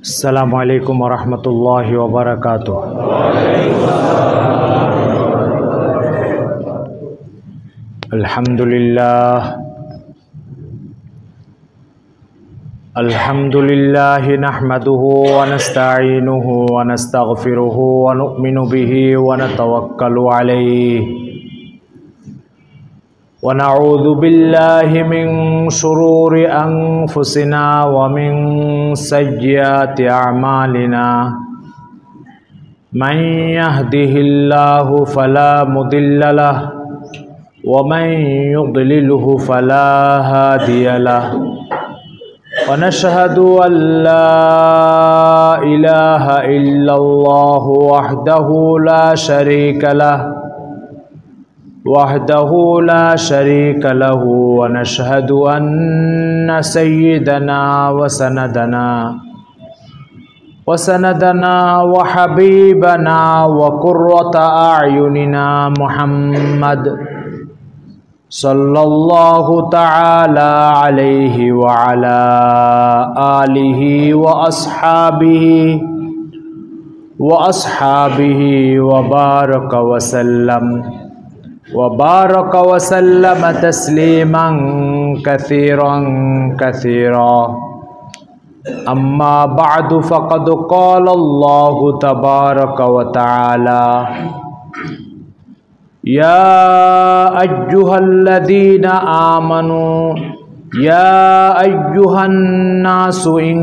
अस्सलामुअलैकुम वरहमतुल्लाहि वबरकातुह। अल्हम्दुलिल्लाह नहमदुहु व नस्तईनुहु व नस्तगफिरुहु व नुमिनु बिही व नतवक्कलु अलैहि व नऊज़ु बिल्लाहि मिन शुरूरि अनफुसिना व मिन सय्यिआति अअमालिना। मन यहदिहिल्लाहु फला मुदिल्ल लहु व मन युद्लिलहु फला हादिय लहु। व नशहदु अल्ला इलाहा इल्लल्लाहु वहदहु ला शरीक लहु व नशहदु अन्न सय्यिदना व सनदना व हबीबना व कुर्रत अयुनिना मुहम्मद सल्लल्लाहु तआला अलैहि व अला आलिहि व अस्हाबिहि व बारक वसल्लम तस्लीमन कसीरन कसीरा। अम्मा बअदु फ़क़द क़ाल अल्लाहु तबारक व तआला या अय्युहल्लज़ीना आमनू या अय्युहन्नासु इन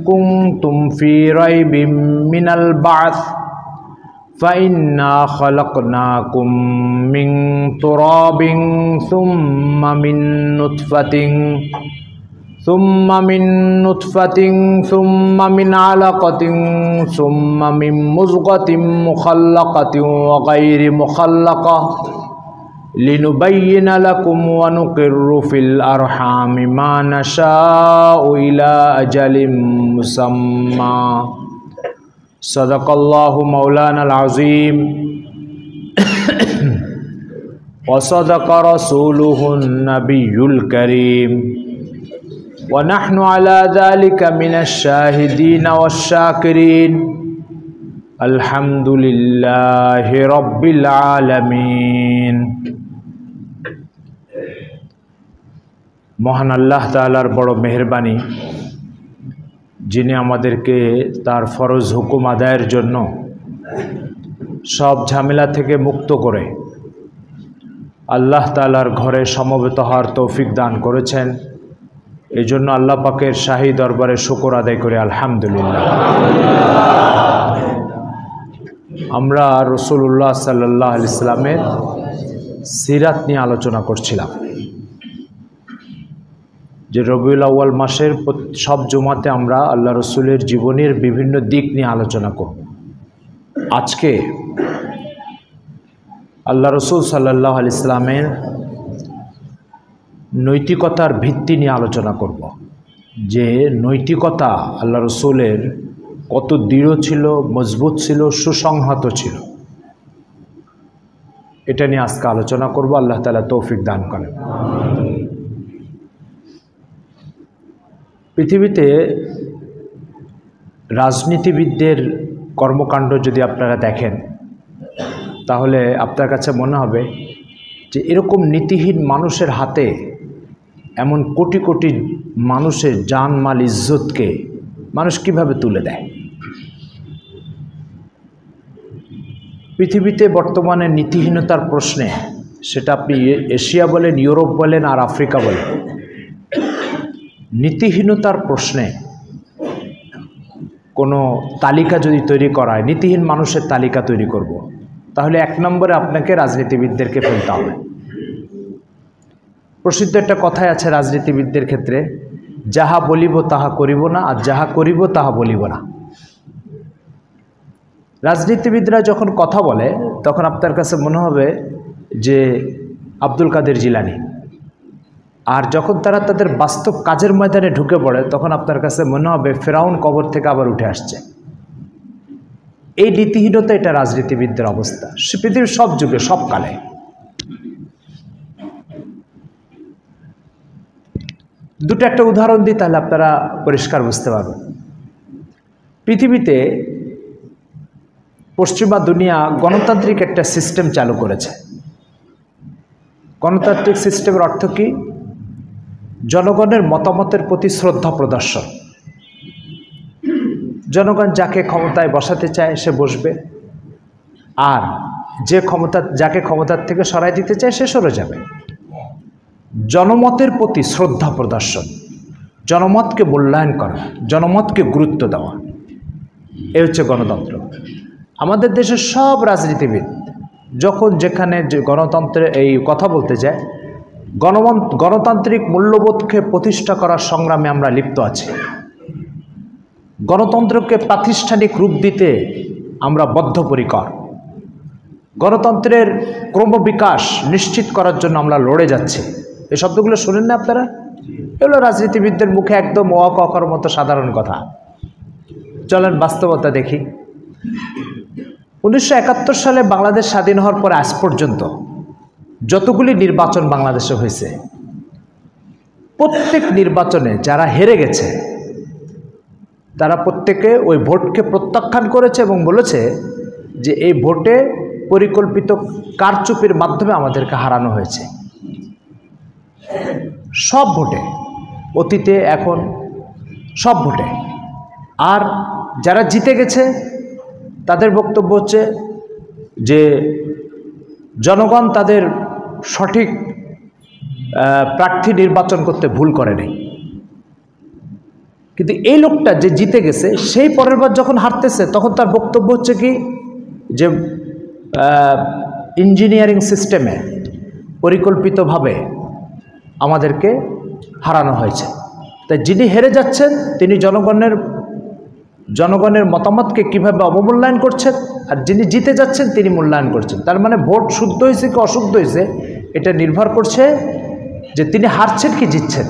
कुंतुम फ़ी रैबिम मिनल बअस फ़इन्ना ख़लक़नाकुम मिन तुराबिन सुम्मा मिन नुत्फ़तिन सुम्मा मिन अलक़तिन सुम्मा मिन मुज़ग़तिन मुख़ल्लक़तिन व गैरि मुख़ल्लक़ा लिनुबय्यिन लकुम व नुक़िर्रु फ़िल अर्हामि मा नशाअु इला अजलिम मुसम्मा। सदक़ल्लाहु मौलानल अज़ीम व सदक़ रसूलुहुन नबियुल करीम व नहनु अला ज़ालिका मिनश शाहिदीन वश्शाकिरीन। अल्हम्दुलिल्लाहि रब्बिल आलमीन। महान अल्लाह ताआलार बड़ मेहरबानी, जिनि आमादेरके तार फरज हुकुम आदायेर जन्य सब झमेला थेके मुक्त करे आल्लाह ताआलार घरे समबेत हওয়ার तौफिक दान करेছেন। एजন্য आल्लाह पाकेर शाही दरबारे शुक्र आदाय करे आलহামদুলিল্লাহ। আমরা রাসূলুল্লাহ সাল্লাল্লাহু আলাইহি সাল্লামের সিরাত নিয়ে আলোচনা করছিলাম যে রবিউল আউয়াল মাসের সব জুমাতে আমরা আল্লাহ রসুলের জীবনের বিভিন্ন দিক নিয়ে আলোচনা করব। আজকে আল্লাহ রসুল সাল্লাল্লাহু আলাইহি সাল্লামের নৈতিকতার ভিত্তি নিয়ে আলোচনা করব, যে নৈতিকতা আল্লাহ রসুলের কত দৃঢ় ছিল, মজবুত ছিল, সুসংহত ছিল, এটা নিয়ে আজকে আলোচনা করব। আল্লাহ তাআলা তৌফিক দান করেন। পৃথিবীতে রাজনীতিবিদদের কর্মকাণ্ড যদি আপনারা দেখেন, তাহলে আপনার কাছে মনে হবে যে এরকম নীতিহীন মানুষের হাতে এমন কোটি কোটি মানুষের জান মাল ইজ্জতকে মানুষ কিভাবে তুলে দেয়। পৃথিবীতে বর্তমানে নীতিহীনতার প্রশ্নে, সেটা আপনি এশিয়া বলেন, ইউরোপ বলেন আর আফ্রিকা বলেন, নীতিহীনতার প্রশ্নে কোনো তালিকা যদি তৈরি করা হয়, নীতিহীন মানুষের তালিকা তৈরি করব, তাহলে এক নম্বরে আপনাকে রাজনীতিবিদদেরকে ফেলতে হবে। প্রসিদ্ধ একটা কথাই আছে রাজনীতিবিদদের ক্ষেত্রে, যাহা বলিব তাহা করিব না, আর যাহা করিব তাহা বলিব না। রাজনীতিবিদরা যখন কথা বলে তখন আপনার কাছে মনে হবে যে আব্দুল কাদের জিলানী, আর যখন তারা তাদের বাস্তব কাজের ময়দানে ঢুকে পড়ে তখন আপনার কাছে মনে হবে ফেরাউন কবর থেকে আবার উঠে আসছে। এই নীতিহীনতা, এটা রাজনীতিবিদদের অবস্থা পৃথিবীর সব যুগে সব কালে। দুটো একটা উদাহরণ দিই, তাহলে আপনারা পরিষ্কার বুঝতে পারবেন। পৃথিবীতে পশ্চিমা দুনিয়া গণতান্ত্রিক একটা সিস্টেম চালু করেছে। গণতান্ত্রিক সিস্টেমের অর্থ কি? জনগণের মতামতের প্রতি শ্রদ্ধা প্রদর্শন। জনগণ যাকে ক্ষমতায় বসাতে চায় সে বসবে, আর যাকে ক্ষমতার থেকে সরাই দিতে চায় সে সরে যাবে। জনমতের প্রতি শ্রদ্ধা প্রদর্শন, জনমতকে মূল্যায়ন করা, জনমতকে গুরুত্ব দেওয়া, এই হচ্ছে গণতন্ত্র। আমাদের দেশের সব রাজনীতিবিদ যখন যেখানে যে গণতন্ত্রে এই কথা বলতে যায়, গণতান্ত্রিক মূল্যবোধকে প্রতিষ্ঠা করার সংগ্রামে আমরা লিপ্ত আছি। গণতন্ত্রকে প্রাতিষ্ঠানিক রূপ দিতে আমরা বদ্ধপরিকর। গণতন্ত্রের ক্রমবিকাশ নিশ্চিত করার জন্য আমরা লড়ে যাচ্ছি। এই শব্দগুলো শোনেন না আপনারা? এগুলো রাজনীতিবিদদের মুখে একদম অকর মতো সাধারণ কথা। চলেন বাস্তবতা দেখি। 1971 সালে বাংলাদেশ স্বাধীন হওয়ার পর আজ পর্যন্ত যতগুলি নির্বাচন বাংলাদেশে হয়েছে, প্রত্যেক নির্বাচনে যারা হেরে গেছে তারা প্রত্যেকে ওই ভোটকে প্রত্যাখ্যান করেছে এবং বলেছে যে এই ভোটে পরিকল্পিত কারচুপির মাধ্যমে আমাদেরকে হারানো হয়েছে। সব ভোটে, অতীতে, এখন, সব ভোটে। আর যারা জিতে গেছে তাদের বক্তব্য হচ্ছে যে জনগণ তাদের সঠিক প্রার্থী নির্বাচন করতে ভুল করে নাই। কিন্তু এই লোকটা যে জিতে গেছে সেই পরের বার যখন হারতেছে তখন তার বক্তব্য হচ্ছে কি যে ইঞ্জিনিয়ারিং সিস্টেমে পরিকল্পিতভাবে আমাদেরকে হারানো হয়েছে। তাই যিনি হেরে যাচ্ছেন তিনি জনগণের মতামতকে কিভাবে অবমূল্যায়ন করছেন, আর যিনি জিতে যাচ্ছেন তিনি মূল্যায়ন করছেন। তার মানে ভোট শুদ্ধ হয়েছে কি অশুদ্ধ হয়েছে এটা নির্ভর করছে যে তিনি হারছেন কি জিতছেন।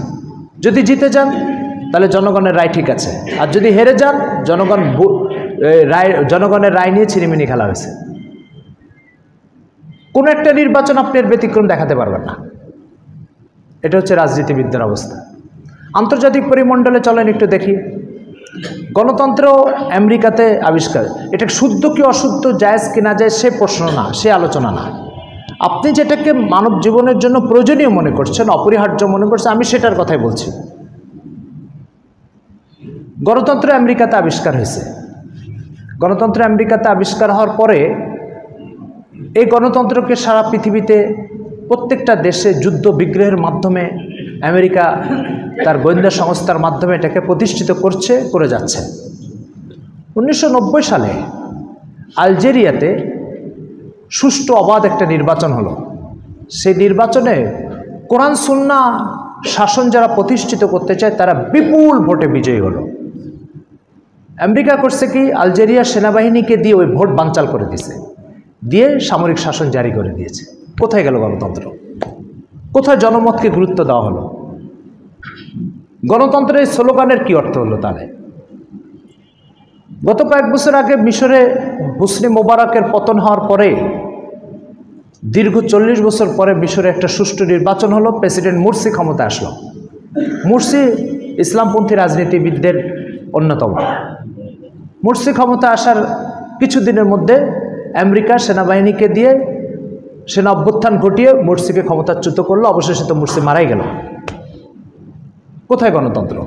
যদি জিতে যান তাহলে জনগণের রায় ঠিক আছে, আর যদি হেরে যান জনগণের রায় নিয়ে ছিনিমিনি খেলা হয়েছে। কোনো একটা নির্বাচন আপনি এর ব্যতিক্রম দেখাতে পারবেন না। এটা হচ্ছে রাজনীতিবিদদের অবস্থা। আন্তর্জাতিক পরিমণ্ডলে চলেন একটু দেখি। গণতন্ত্র আমেরিকাতে আবিষ্কার। এটা শুদ্ধ কি অশুদ্ধ, জায়েজ কি না জায়েজ সে প্রশ্ন না, সে আলোচনা না। আপনি যেটাকে মানব জীবনের জন্য প্রয়োজনীয় মনে করছেন, অপরিহার্য মনে করছেন, আমি সেটার কথাই বলছি। গণতন্ত্র আমেরিকাতে আবিষ্কার হয়েছে। গণতন্ত্র আমেরিকাতে আবিষ্কার হওয়ার পরে এই গণতন্ত্রকে সারা পৃথিবীতে প্রত্যেকটা দেশে যুদ্ধ বিগ্রহের মাধ্যমে আমেরিকা তার গোয়েন্দা সংস্থার মাধ্যমে এটাকে প্রতিষ্ঠিত করে যাচ্ছে। 1990 সালে আলজেরিয়াতে সুষ্ঠু অবাধ একটা নির্বাচন হলো। সেই নির্বাচনে কোরআন সুন্নাহ শাসন যারা প্রতিষ্ঠিত করতে চায় তারা বিপুল ভোটে বিজয়ী হলো। আমেরিকা করছে কি, আলজেরিয়ার সেনাবাহিনীকে দিয়ে ওই ভোট বানচাল করে দিয়েছে, দিয়ে সামরিক শাসন জারি করে দিয়েছে। কোথায় গেল গণতন্ত্র? কোথায় জনমতকে গুরুত্ব দেওয়া হলো? গণতন্ত্রের স্লোগানের কি অর্থ হলো তাহলে? গত কয়েক বছর আগে মিশরে হোসনি মোবারকের পতন হওয়ার পরে দীর্ঘ 40 বছর পরে মিশরে একটা সুষ্ঠু নির্বাচন হলো। প্রেসিডেন্ট মুরসি ক্ষমতা আসলো। মুরসি ইসলামপন্থী রাজনীতিবিদদের অন্যতম। মুরসি ক্ষমতা আসার কিছুদিনের মধ্যে আমেরিকা সেনাবাহিনীকে দিয়ে সেনা অভ্যুত্থান ঘটিয়ে মুরসিকে ক্ষমতাচ্যুত করলো। অবশেষে তো মুরসি মারাই গেল। কোথায় গণতন্ত্র?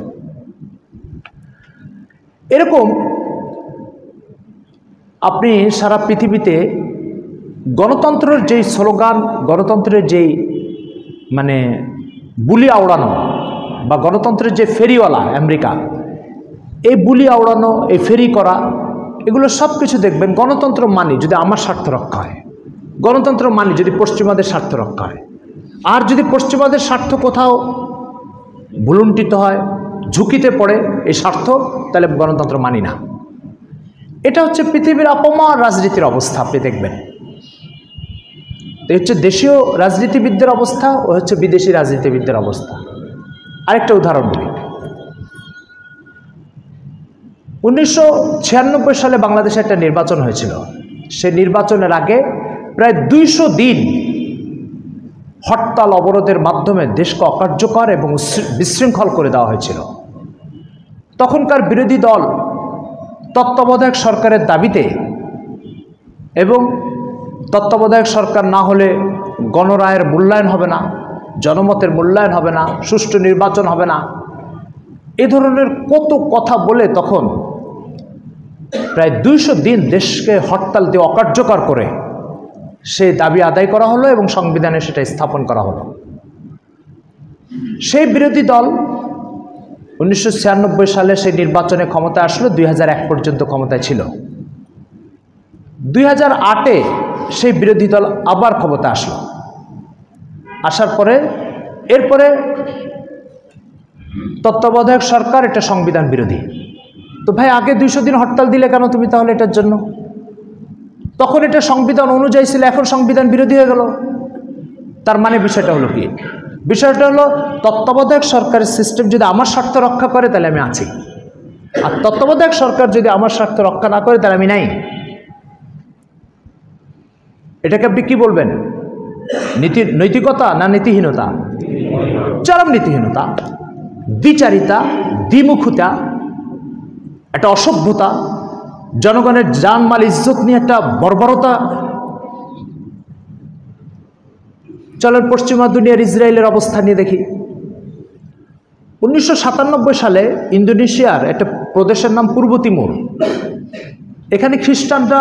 এরকম আপনি সারা পৃথিবীতে গণতন্ত্রের যেই স্লোগান, গণতন্ত্রের যেই মানে বুলি আওড়ানো বা গণতন্ত্রের যে ফেরিওয়ালা আমেরিকা, এই বুলি আওড়ানো, এই ফেরি করা, এগুলো সব কিছু দেখবেন গণতন্ত্র মানি যদি আমার স্বার্থ রক্ষা হয়, গণতন্ত্র মানি যদি পশ্চিমাদের স্বার্থ রক্ষা হয়। আর যদি পশ্চিমাদের স্বার্থ কোথাও ভুলুণ্ঠিত হয়, ঝুঁকিতে পড়ে এই স্বার্থ, তাহলে গণতন্ত্র মানি না। এটা হচ্ছে পৃথিবীর আপমার রাজনীতির অবস্থা। আপনি দেখবেন হচ্ছে দেশীয় রাজনীতিবিদদের অবস্থা ও হচ্ছে বিদেশি রাজনীতিবিদদের অবস্থা। আরেকটা উদাহরণ বলি। 1996 সালে বাংলাদেশে একটা নির্বাচন হয়েছিল। সেই নির্বাচনের আগে প্রায় 200 দিন হরতাল অবরোধের মাধ্যমে দেশকে অকার্যকর এবং বিশৃঙ্খল করে দেওয়া হয়েছিল। তখনকার বিরোধী দল তত্ত্বাবধায়ক সরকারের দাবিতে এবং তত্ত্বাবধায়ক সরকার না হলে গণরায়ের মূল্যায়ন হবে না, জনমতের মূল্যায়ন হবে না, সুষ্ঠু নির্বাচন হবে না, এ ধরনের কত কথা বলে তখন প্রায় 200 দিন দেশকে হরতাল দিয়ে অকার্যকর করে সেই দাবি আদায় করা হলো এবং সংবিধানে সেটা স্থাপন করা হলো। সেই বিরোধী দল 1996 সালে সেই নির্বাচনে ক্ষমতায় আসলো, 2001 পর্যন্ত ক্ষমতায় ছিল। 2008-এ সেই বিরোধী দল আবার ক্ষমতা আসলো। আসার পরে এরপরে তত্ত্বাবধায়ক সরকার এটা সংবিধান বিরোধী। তো ভাই আগে 200 দিন হরতাল দিলে কেন তুমি তাহলে এটার জন্য? তখন এটা সংবিধান অনুযায়ী ছিল, এখন সংবিধান বিরোধী হয়ে গেল। তার মানে বিষয়টা হলো কি? বিষয়টা হলো তত্ত্বাবধায়ক সরকারের সিস্টেম যদি আমার স্বার্থ রক্ষা করে তাহলে আমি আছি, আর তত্ত্বাবধায়ক সরকার যদি আমার স্বার্থ রক্ষা না করে তাহলে আমি নাই। এটাকে আপনি কি বলবেন? নৈতিকতা না নীতিহীনতা? চরম নীতিহীনতা, দ্বিচারিতা, দ্বিমুখতা, একটা অসভ্যতা, জনগণের জানমাল ইজ্জত নিয়ে একটা বর্বরতা। চলেন পশ্চিমা দুনিয়ার ইসরায়েলের অবস্থা নিয়ে দেখি। 1997 সালে ইন্দোনেশিয়ার একটা প্রদেশের নাম পূর্ব তিমুর, এখানে খ্রিস্টানরা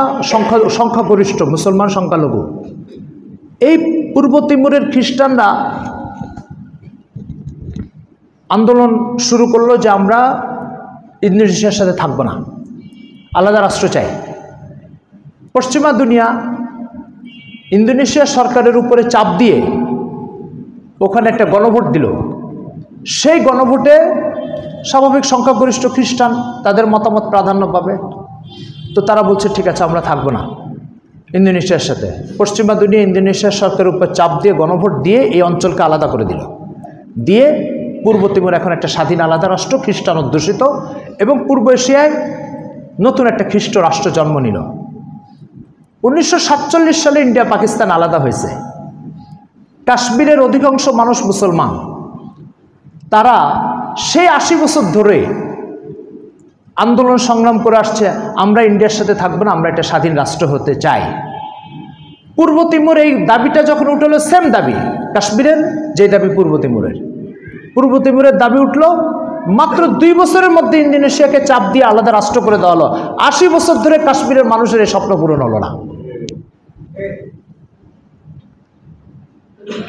সংখ্যাগরিষ্ঠ, মুসলমান সংখ্যালঘু। এই পূর্ব তিমুরের খ্রিস্টানরা আন্দোলন শুরু করলো যে আমরা ইন্দোনেশিয়ার সাথে থাকবো না, আলাদা রাষ্ট্র চাই। পশ্চিমা দুনিয়া ইন্দোনেশিয়া সরকারের উপরে চাপ দিয়ে ওখানে একটা গণভোট দিল। সেই গণভোটে স্বাভাবিক সংখ্যাগরিষ্ঠ খ্রিস্টান, তাদের মতামত প্রাধান্য পাবে। তো তারা বলছে ঠিক আছে আমরা থাকবো না ইন্দোনেশিয়ার সাথে। পশ্চিমা দুনিয়া ইন্দোনেশিয়ার সরকারের উপর চাপ দিয়ে গণভোট দিয়ে এই অঞ্চলকে আলাদা করে দিল, দিয়ে পূর্ব তিমুর এখন একটা স্বাধীন আলাদা রাষ্ট্র, খ্রিস্টান অধ্যুষিত, এবং পূর্ব এশিয়ায় নতুন একটা খ্রিস্ট রাষ্ট্র জন্ম নিল। 1947 সালে ইন্ডিয়া পাকিস্তান আলাদা হয়েছে। কাশ্মীরের অধিকাংশ মানুষ মুসলমান, তারা সেই 80 বছর ধরে আন্দোলন সংগ্রাম করে আসছে, আমরা ইন্ডিয়ার সাথে থাকবো না, আমরা একটা স্বাধীন রাষ্ট্র হতে চাই। পূর্ব তিমুর এই দাবিটা যখন উঠলো, সেম দাবি কাশ্মীরের যে দাবি পূর্ব তিমুরের দাবি উঠলো, মাত্র 2 বছরের মধ্যে ইন্দোনেশিয়াকে চাপ দিয়ে আলাদা রাষ্ট্র করে দেওয়া হলো। 80 বছর ধরে কাশ্মীরের মানুষের এই স্বপ্ন পূরণ হলো না।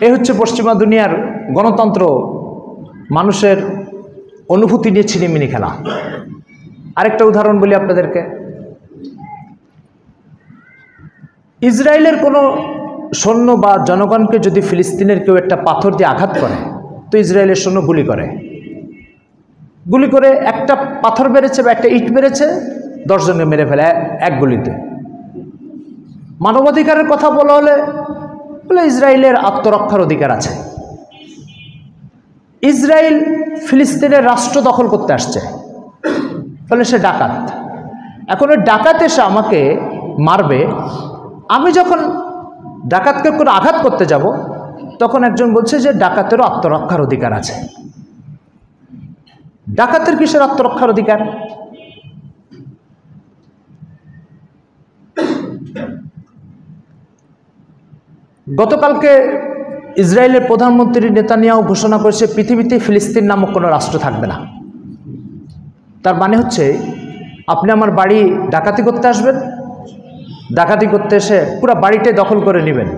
এ হচ্ছে পশ্চিমা দুনিয়ার গণতন্ত্র, মানুষের অনুভূতি নিয়ে ছিনিমিনি খেলা। আরেকটা উদাহরণ বলি আপনাদেরকে। ইসরায়েলের কোনো সৈন্য বা জনগণকে যদি ফিলিস্তিনের কেউ একটা পাথর দিয়ে আঘাত করে, তো ইসরায়েলের সৈন্য গুলি করে একটা পাথর মেরেছে বা একটা ইট মেরেছে, 10 জনকে মেরে ফেলে এক গুলিতে। মানবাধিকারের কথা বলা হলে ইসরায়েলের আত্মরক্ষার অধিকার আছে। ইসরায়েল ফিলিস্তিনের রাষ্ট্র দখল করতে আসছে, ফলে সে ডাকাত। এখন ওই ডাকাত এসে আমাকে মারবে, আমি যখন ডাকাতকে কোনো আঘাত করতে যাব, তখন একজন বলছে যে ডাকাতেরও আত্মরক্ষার অধিকার আছে। ডাকাতের কিসের আত্মরক্ষার অধিকার? গতকালকে ইসরায়েলের প্রধানমন্ত্রী নেতানিয়াহু ঘোষণা করেছে পৃথিবীতে ফিলিস্তিন নামক কোনো রাষ্ট্র থাকবে না। তার মানে হচ্ছে আপনি আমার বাড়ি ডাকাতি করতে আসবেন, ডাকাতি করতে এসে পুরো বাড়িটাই দখল করে নেবেন,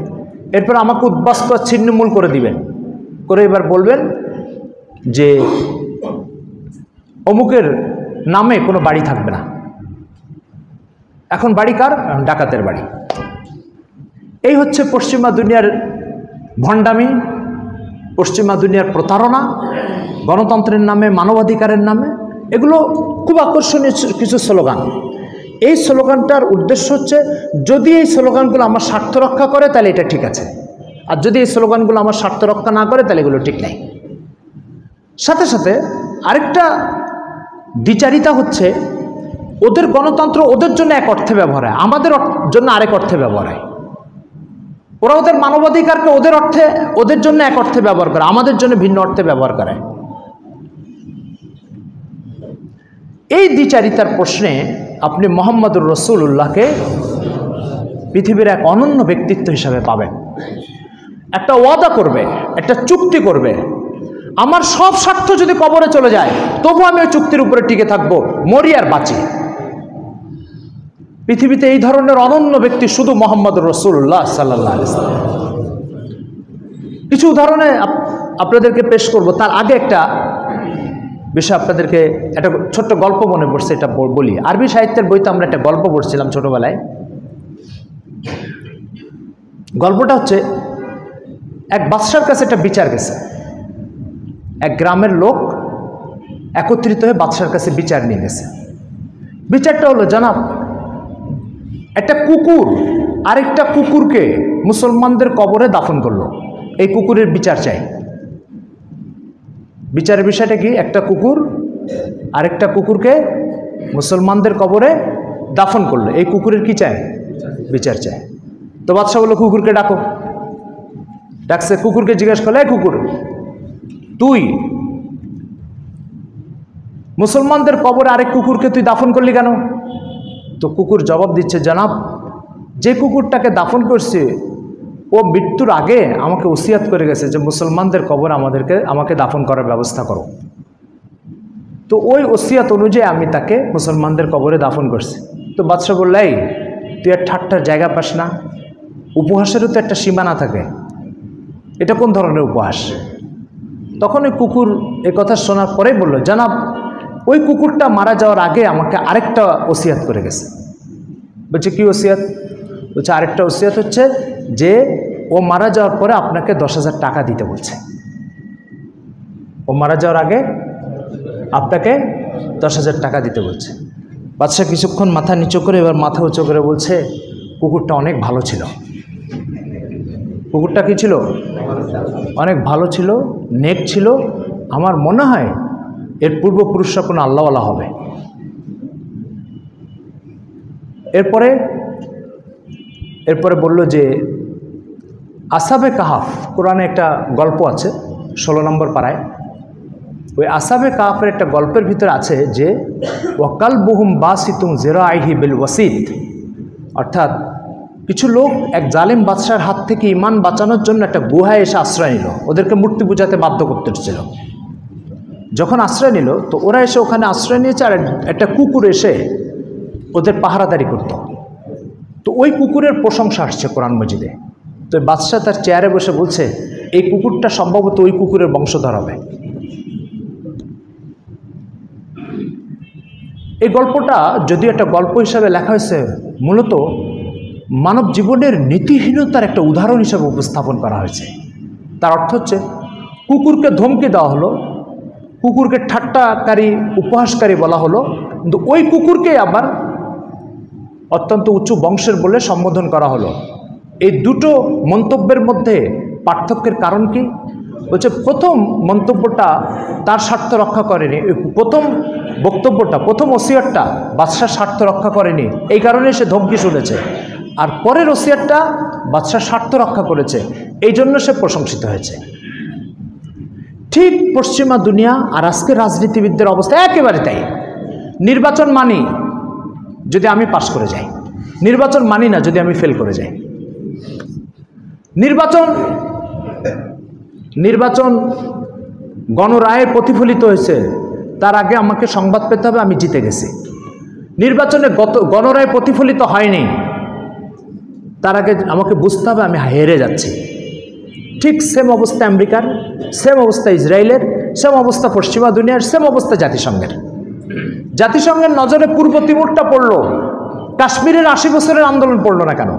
এরপর আমাকে উদ্বাস্তু ছিন্নমূল করে দিবেন, করে এবার বলবেন যে অমুকের নামে কোনো বাড়ি থাকবে না। এখন বাড়ি কার? ডাকাতের বাড়ি। এই হচ্ছে পশ্চিমা দুনিয়ার ভণ্ডামি, পশ্চিমা দুনিয়ার প্রতারণা, গণতন্ত্রের নামে, মানবাধিকারের নামে। এগুলো খুব আকর্ষণীয় কিছু স্লোগান। এই স্লোগানটার উদ্দেশ্য হচ্ছে যদি এই স্লোগানগুলো আমার স্বার্থ রক্ষা করে তাহলে এটা ঠিক আছে, আর যদি এই স্লোগানগুলো আমার স্বার্থ রক্ষা না করে তাহলে এগুলো ঠিক নাই। সাথে সাথে আরেকটা দ্বিচারিতা হচ্ছে ওদের গণতন্ত্র ওদের জন্য এক অর্থে ব্যবহার হয়, আমাদের জন্য আরেক অর্থে ব্যবহার হয়। ওরা ওদের মানবাধিকারকে ওদের জন্য এক অর্থে ব্যবহার করে, আমাদের জন্য ভিন্ন অর্থে ব্যবহার করে। এই দ্বিচারিতার প্রশ্নে আপনি মুহাম্মদুর রাসূলুল্লাহকে পৃথিবীর এক অনন্য ব্যক্তিত্ব হিসাবে পাবেন। একটা ওয়াদা করবে, একটা চুক্তি করবে, আমার সব স্বার্থ যদি কবরে চলে যায় তবু আমি ওই চুক্তির উপরে টিকে থাকবো, মরি আর বাঁচি। পৃথিবীতে এই ধরনের অনন্য ব্যক্তি শুধু মুহাম্মদুর রাসূলুল্লাহ সাল্লাল্লাহু আলাইহি ওয়াসাল্লাম। কিছু উদাহরণে আপনাদেরকে পেশ করব, তার আগে একটা বিষয় আপনাদেরকে একটা ছোট্ট গল্প মনে পড়ছে, এটা বলি। আরবি সাহিত্যের বইতে আমরা একটা গল্প পড়ছিলাম ছোটবেলায়। গল্পটা হচ্ছে, এক বাদশার কাছে একটা বিচার গেছে। এক গ্রামের লোক একত্রিত হয়ে বাদশার কাছে বিচার নিয়ে গেছে। বিচারটা হলো, জনাব, একটা কুকুর আরেকটা কুকুরকে মুসলমানদের কবরে দাফন করলো, এই কুকুরের বিচার চাই। বিচারের বিষয়টা কি? একটা কুকুর আরেকটা কুকুরকে মুসলমানদের কবরে দাফন করলো, এই কুকুরের কি চাই? বিচার চাই। তো বাদশা বললো, কুকুরকে ডাকো। ডাকছে, কুকুরকে জিজ্ঞেস করলো, এই কুকুর, তুই মুসলমানদের কবরে আরেক কুকুরকে তুই দাফন করলি কেন? তো কুকুর জবাব দিচ্ছে, জনাব, যে কুকুরটাকে দাফন করছে ও মৃত্যুর আগে আমাকে ওসিয়াত করে গেছে যে মুসলমানদের কবর আমাকে দাফন করার ব্যবস্থা করো। তো ওই ওসিয়াত অনুযায়ী আমি তাকে মুসলমানদের কবরে দাফন করছি। তো বাদশা বলল, এই তুই আর ঠাট্টার জায়গা পাস না? উপহাসেরও তো একটা সীমানা থাকে, এটা কোন ধরনের উপহাস? তখন ওই কুকুর এ কথা শোনার পরেই বলল, জনাব, ওই কুকুরটা মারা যাওয়ার আগে আমাকে আরেকটা ওসিয়াত করে গেছে। বলছে, কি ওসিয়াত? বলছে, আরেকটা ওসিয়াত হচ্ছে যে ও মারা যাওয়ার পরে আপনাকে 10,000 টাকা দিতে বলছে। ও মারা যাওয়ার আগে আপনাকে 10,000 টাকা দিতে বলছে। বাদশা কিছুক্ষণ মাথা নিচু করে, এবার মাথা উঁচু করে বলছে, কুকুরটা অনেক ভালো ছিল। কুকুরটা কি ছিল? অনেক ভালো ছিল, নেক ছিল। আমার মনে হয় এর পূর্বপুরুষরা কোনো আল্লাহওয়ালা হবে। এরপরে বলল যে আসহাবে কাহাফ, কোরআনে একটা গল্প আছে 16 নম্বর পারায়। ওই আসহাবে কাহাফের একটা গল্পের ভিতরে আছে যে ওয়াকালবুহুম বাসিতুম যিরাইহি বিল ওয়াসিত, অর্থাৎ কিছু লোক এক জালিম বাদশার হাত থেকে ইমান বাঁচানোর জন্য একটা গুহায় এসে আশ্রয় নিল। ওদেরকে মূর্তি পূজাতে বাধ্য করতে হচ্ছিল। যখন আশ্রয় নিল, তো ওরা এসে ওখানে আশ্রয় নিয়েছে, আর একটা কুকুর এসে ওদের পাহারাদারি করত। তো ওই কুকুরের প্রশংসা আসছে কোরআন মজিদে। তো বাদশা তার চেয়ারে বসে বলছে, এই কুকুরটা সম্ভবত ওই কুকুরের বংশধর হবে। এই গল্পটা যদিও একটা গল্প হিসাবে লেখা হয়েছে, মূলত মানব জীবনের নীতিহীনতার একটা উদাহরণ হিসাবে উপস্থাপন করা হয়েছে। তার অর্থ হচ্ছে, কুকুরকে ধমকি দেওয়া হলো, কুকুরকে ঠাট্টাকারী উপহাসকারী বলা হলো, কিন্তু ওই কুকুরকে আবার অত্যন্ত উঁচু বংশের বলে সম্বোধন করা হলো। এই দুটো মন্তব্যের মধ্যে পার্থক্যের কারণ কি? বলছে, প্রথম মন্তব্যটা তার স্বার্থ রক্ষা করেনি, প্রথম বক্তব্যটা, প্রথম ওসিয়তটা বাদশার স্বার্থ রক্ষা করেনি, এই কারণে সে ধমকি শুনেছে। আর পরের ওসিয়তটা বাদশার স্বার্থ রক্ষা করেছে, এই জন্য সে প্রশংসিত হয়েছে। ঠিক পশ্চিমা দুনিয়া আর আজকের রাজনীতিবিদদের অবস্থা একেবারে তাই। নির্বাচন মানি যদি আমি পাশ করে যাই, নির্বাচন মানি না যদি আমি ফেল করে যাই। নির্বাচন গণরায়ে প্রতিফলিত হয়েছে, তার আগে আমাকে সংবাদ পেতে হবে আমি জিতে গেছি। নির্বাচনে গণরায়ে প্রতিফলিত হয়নি, তার আগে আমাকে বুঝতে হবে আমি হেরে যাচ্ছি। ঠিক সেম অবস্থা আমেরিকার, সেম অবস্থা ইসরায়েলের, সেম অবস্থা পশ্চিমা দুনিয়ার, সেম অবস্থা জাতিসংঘের নজরে পূর্ব তিমুরটা পড়লো, কাশ্মীরের 80 বছরের আন্দোলন পড়লো না কেন?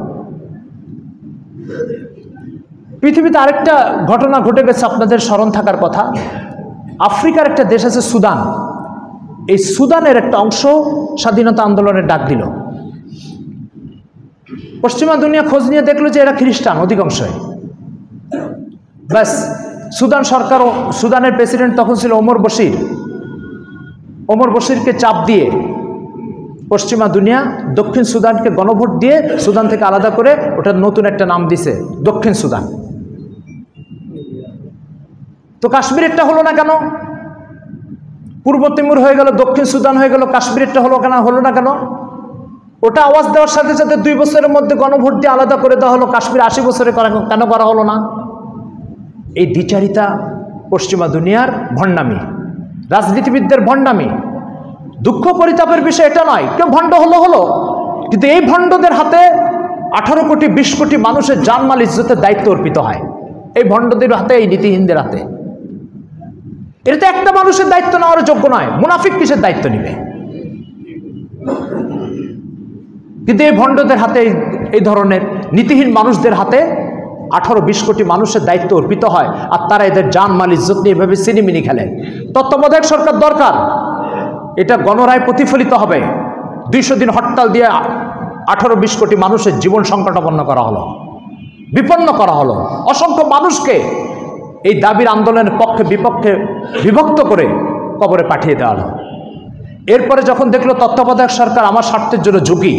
পৃথিবীতে আরেকটা ঘটনা ঘটে গেছে, আপনাদের স্মরণ থাকার কথা। আফ্রিকার একটা দেশ আছে সুদান, এই সুদানের একটা অংশ স্বাধীনতা আন্দোলনের ডাক দিল। পশ্চিমা দুনিয়া খোঁজ নিয়ে দেখলো যে এরা খ্রিস্টান অধিকাংশই। ব্যাস, সুদান সরকার, সুদানের প্রেসিডেন্ট তখন ছিল ওমর বশিরকে চাপ দিয়ে পশ্চিমা দুনিয়া দক্ষিণ সুদানকে গণভোট দিয়ে সুদান থেকে আলাদা করে ওটার নতুন একটা নাম দিছে দক্ষিণ সুদান। তো কাশ্মীরেরটা হলো না কেন? পূর্ব তিমুর হয়ে গেল, দক্ষিণ সুদান হয়ে গেল, কাশ্মীরেরটা হলো না কেন? ওটা আওয়াজ দেওয়ার সাথে সাথে 2 বছরের মধ্যে গণভোট দিয়ে আলাদা করে দেওয়া হলো। কাশ্মীর 80 বছরে কেন করা হলো না? এই দ্বিচারিতা পশ্চিমা দুনিয়ার ভণ্ডামি, রাজনীতিবিদদের ভণ্ডামি। দুঃখ পরিতাপের বিষয় এটা নয়, কেউ ভণ্ড হলো, কিন্তু এই ভণ্ডদের হাতে 18 কোটি 20 কোটি মানুষের জানমাল ইজ্জতের দায়িত্ব অর্পিত হয় এই ভণ্ডদের হাতে, এই নীতিহীনদের হাতে। এটা তো একটা মানুষের দায়িত্ব নেওয়ার যোগ্য নয়, মুনাফিক কিসের দায়িত্ব নিবে? কিন্তু এই ভণ্ডদের হাতে, এই ধরনের নীতিহীন মানুষদের হাতে 18-20 কোটি মানুষের দায়িত্ব অর্পিত হয়, আর তারা এদের জানমাল ইজ্জত নিয়ে এভাবে সিনেমিনি খেলে। তত্ত্বাবধায়ক সরকার দরকার, এটা গণরায় প্রতিফলিত হবে। 200 দিন হরতাল দিয়ে 18-20 কোটি মানুষের জীবন সংকটাপন্ন করা হলো, বিপন্ন করা হলো। অসংখ্য মানুষকে এই দাবির আন্দোলনের পক্ষে বিপক্ষে বিভক্ত করে কবরে পাঠিয়ে দেওয়া হলো। এরপরে যখন দেখলো তত্ত্বাবধায়ক সরকার আমার স্বার্থের জন্য ঝুঁকি,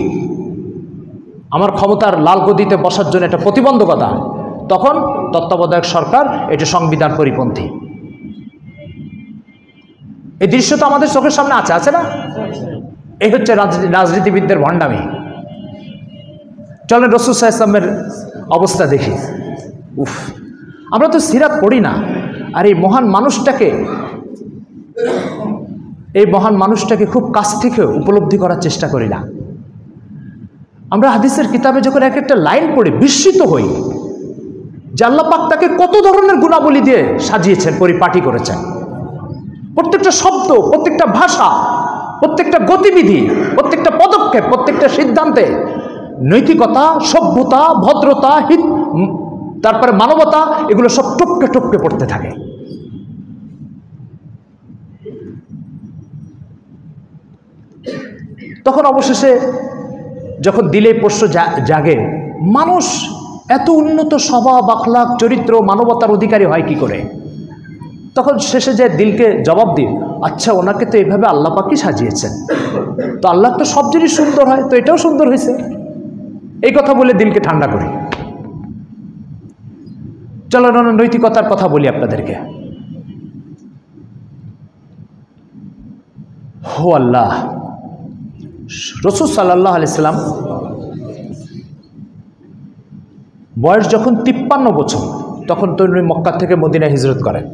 আমার ক্ষমতার লাল গদিতে বসার জন্য একটা প্রতিবন্ধকতা, তখন তত্ত্বাবধায়ক সরকার এটা সংবিধান পরিপন্থী। এই দৃশ্য তো আমাদের চোখের সামনে আছে না? এই হচ্ছে রাজনীতিবিদদের ভণ্ডামি। চলেন রাসূল সাল্লাল্লাহু আলাইহি ওয়াসাল্লামের অবস্থা দেখি। উফ, আমরা তো সিরাত পড়ি না, আর এই মহান মানুষটাকে খুব কাছ থেকে উপলব্ধি করার চেষ্টা করি না। আমরা হাদিসের কিতাবে যখন এক একটা লাইন পড়ে বিস্মিত হই যে আল্লাহ পাক তাকে কত ধরনের গুণাবলী দিয়ে সাজিয়েছেন, পরিপাটি করেছেন। প্রত্যেকটা শব্দ, প্রত্যেকটা ভাষা, প্রত্যেকটা গতিবিধি, প্রত্যেকটা পদক্ষেপ, প্রত্যেকটা সিদ্ধান্তে নৈতিকতা, সভ্যতা, ভদ্রতা, তারপরে মানবতা, এগুলো সব টপকে টপকে পড়তে থাকে। তখন অবশেষে যখন দিলে প্রশ্ন জাগে, মানুষ এত উন্নত স্বভাব, আখলাক, চরিত্র, মানবতার অধিকারী হয় কি করে? তখন শেষে যে দিলকে জবাব দিই, আচ্ছা ওনাকে তো এইভাবে আল্লাহ পাকই সাজিয়েছেন, তো আল্লাহ তো সব জিনিস সুন্দর হয়, তো এটাও সুন্দর হয়েছে। এই কথা বলে দিলকে ঠান্ডা করি। চলো নৈতিকতার কথা বলি আপনাদেরকে। হো আল্লাহ, রাসূল সাল্লাল্লাহু আলাইহি সাল্লাম বয়স যখন 53 বছর, তখন তিনি মক্কা থেকে মদিনায় হিজরত করেন।